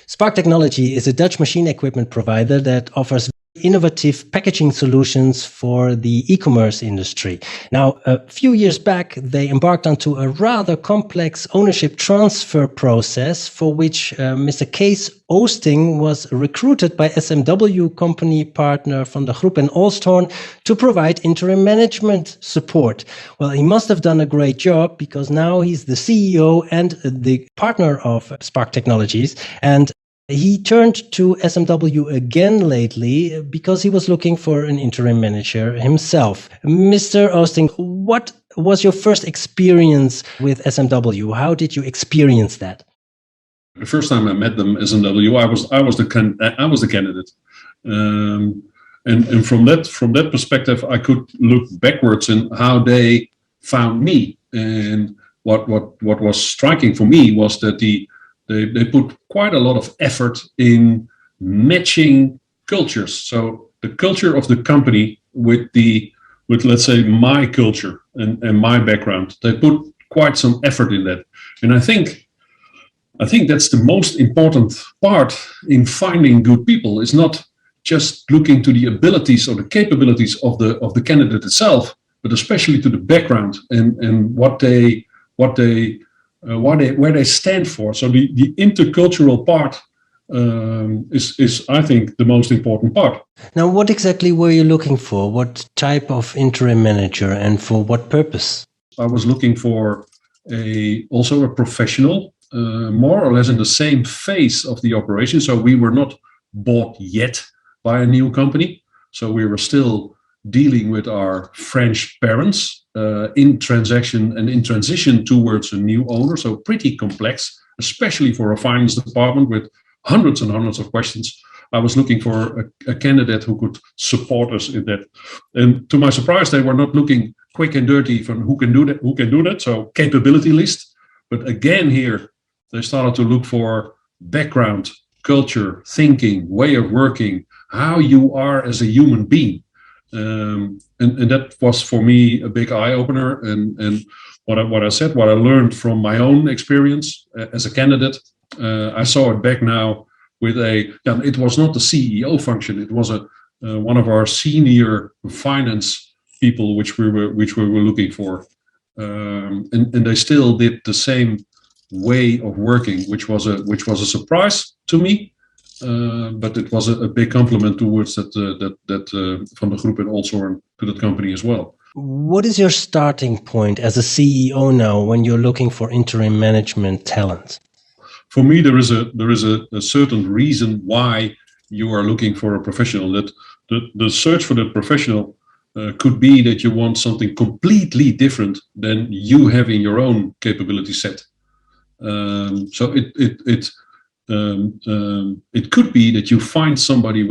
Sparck Technology is a Dutch machine equipment provider that offers innovative packaging solutions for the e-commerce industry. Now, a few years back, they embarked onto a rather complex ownership transfer process for which Mr. Kees Oosting was recruited by SMW company partner van der Groep and Alsthorn to provide interim management support. Well, he must have done a great job because now he's the CEO and the partner of Sparck Technologies. And he turned to SMW again lately because he was looking for an interim manager himself. Mr. Oosting, what was your first experience with SMW? How did you experience that? The first time I met them, SMW, I was the candidate, and from that perspective, I could look backwards in how they found me. And what was striking for me was that they put quite a lot of effort in matching cultures. So the culture of the company with let's say my culture and my background, they put quite some effort in that. And I think that's the most important part in finding good people. It's not just looking to the abilities or the capabilities of the candidate itself, but especially to the background and where they stand for. So the intercultural part is, I think, the most important part. Now, what exactly were you looking for? What type of interim manager and for what purpose? I was looking for also a professional, more or less in the same phase of the operation. So we were not bought yet by a new company. So we were still dealing with our French parents in transaction and in transition towards a new owner. So pretty complex, especially for a finance department with hundreds and hundreds of questions. I was looking for a candidate who could support us in that. And to my surprise, they were not looking quick and dirty from who can do that. So capability list. But again, here, they started to look for background, culture, thinking, way of working, how you are as a human being. And that was for me a big eye-opener. And what I learned from my own experience as a candidate, I saw it back now with it was not the CEO function. It was one of our senior finance people, which we were looking for. And they still did the same way of working, which was a surprise to me. But it was a big compliment towards that Van der Groep and Alsthorn to that company as well. What is your starting point as a CEO now when you're looking for interim management talent? For me, there is a certain reason why you are looking for a professional. That the search for that professional could be that you want something completely different than you have in your own capability set. So it could be that you find somebody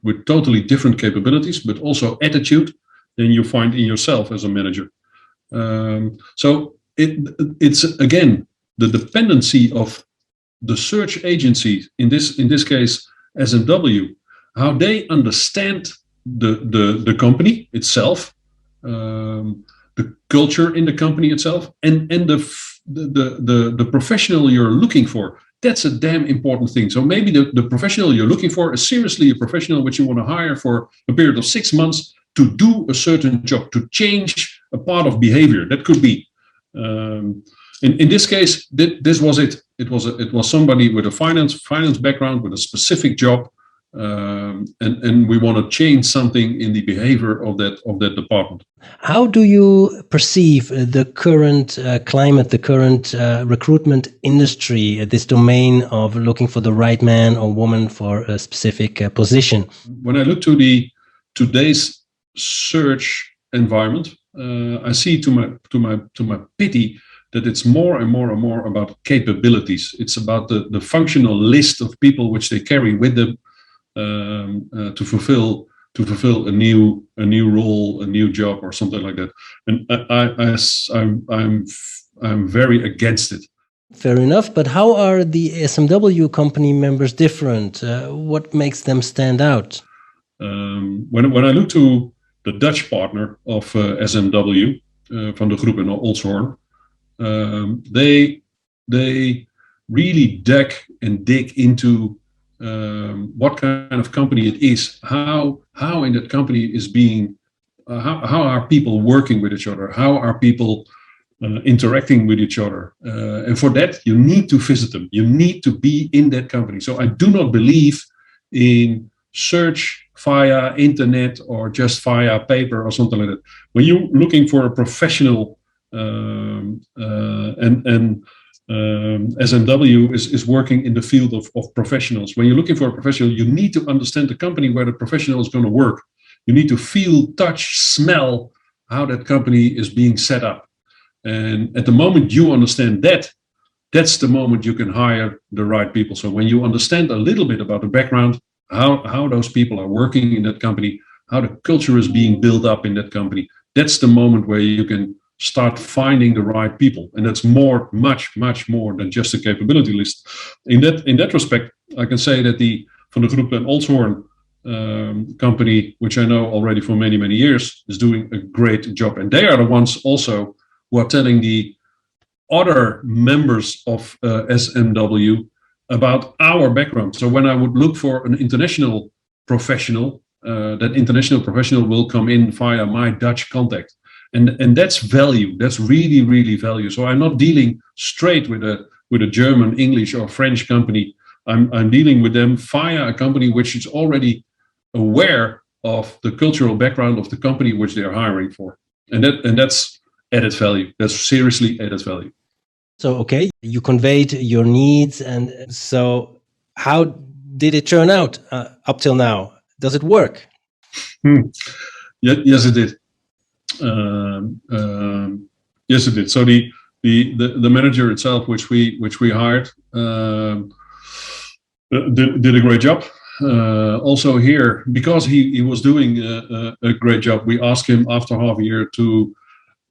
with totally different capabilities, but also attitude than you find in yourself as a manager. So it's again the dependency of the search agency, in this case SMW, how they understand the company itself, the culture in the company itself, and the professional you're looking for. That's a damn important thing. So maybe the professional you're looking for is seriously a professional which you want to hire for a period of 6 months to do a certain job, to change a part of behavior. That could be. In this case, this was it. It was somebody with a finance background with a specific job, and we want to change something in the behavior of that department. How do you perceive the current climate, the current recruitment industry, this domain of looking for the right man or woman for a specific position? When I look to today's search environment, I see to my pity that it's more and more and more about capabilities. It's about the functional list of people which they carry with them to fulfill a new role, a new job, or something like that. And I'm very against it. Fair enough, but how are the SMW company members different? What makes them stand out? When I look to the Dutch partner of SMW from the group in Olshorn. They really dig into what kind of company it is, how in that company is being, how are people working with each other, how are people interacting with each other, and for that you need to visit them, you need to be in that company. So I do not believe in search via internet or just via paper or something like that. When you're looking for a professional, SMW is working in the field of professionals. When you're looking for a professional, you need to understand the company where the professional is going to work. You need to feel, touch, smell how that company is being set up. And at the moment you understand that, that's the moment you can hire the right people. So when you understand a little bit about the background, how those people are working in that company, how the culture is being built up in that company, that's the moment where you can start finding the right people. And that's much more than just a capability list. In that respect, I can say that the Van de Groep and Olshorn company, which I know already for many years, is doing a great job. And they are the ones also who are telling the other members of SMW about our background. So when I would look for an international professional, that international professional will come in via my Dutch contact. And that's value. That's really value. So I'm not dealing straight with a German, English, or French company. I'm dealing with them via a company which is already aware of the cultural background of the company which they're hiring for. And that's added value. That's seriously added value. So, okay, you conveyed your needs. And so how did it turn out up till now? Does it work? Yes, it did. Yes, it did. So the manager itself, which we hired, did a great job. Also here, because he was doing a great job, we asked him after half a year to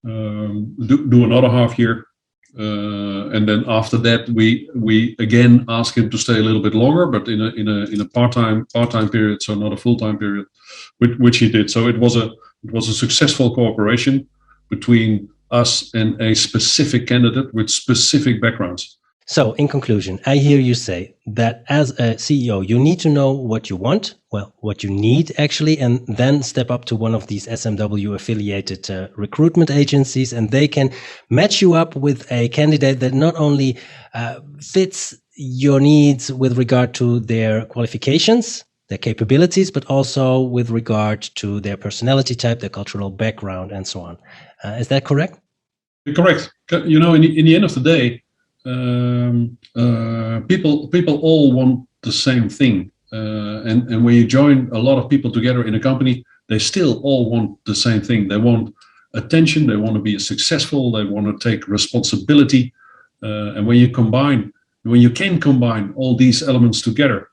do another half year, and then after that we again asked him to stay a little bit longer, but in a part-time period, so not a full-time period, which he did. So it was a successful cooperation between us and a specific candidate with specific backgrounds. So, in conclusion, I hear you say that as a CEO, you need to know what you want, well, what you need actually, and then step up to one of these SMW affiliated recruitment agencies, and they can match you up with a candidate that not only fits your needs with regard to their qualifications, their capabilities, but also with regard to their personality type, their cultural background, and so on. Is that correct? Correct. You know, in the end of the day, people all want the same thing, and when you join a lot of people together in a company, they still all want the same thing. They want attention, they want to be successful, they want to take responsibility, and when you can combine all these elements together,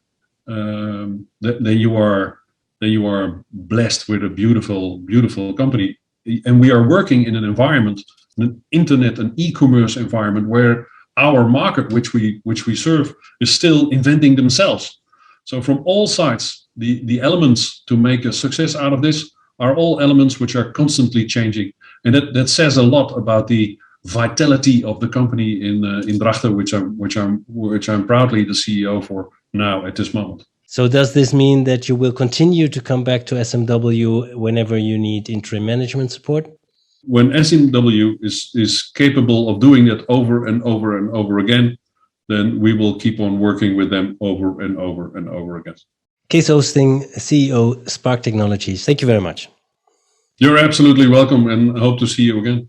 then you are blessed with a beautiful company. And we are working in an environment, an internet and e-commerce environment, where our market, which we serve, is still inventing themselves. So from all sides, the elements to make a success out of this are all elements which are constantly changing, and that says a lot about the vitality of the company in Drachten, which I'm proudly the CEO for now at this moment. So does this mean that you will continue to come back to SMW whenever you need interim management support? When SMW is capable of doing that over and over again, then we will keep on working with them over and over again. Kees Oosting, CEO, Sparck Technologies. Thank you very much. You're absolutely welcome, and hope to see you again.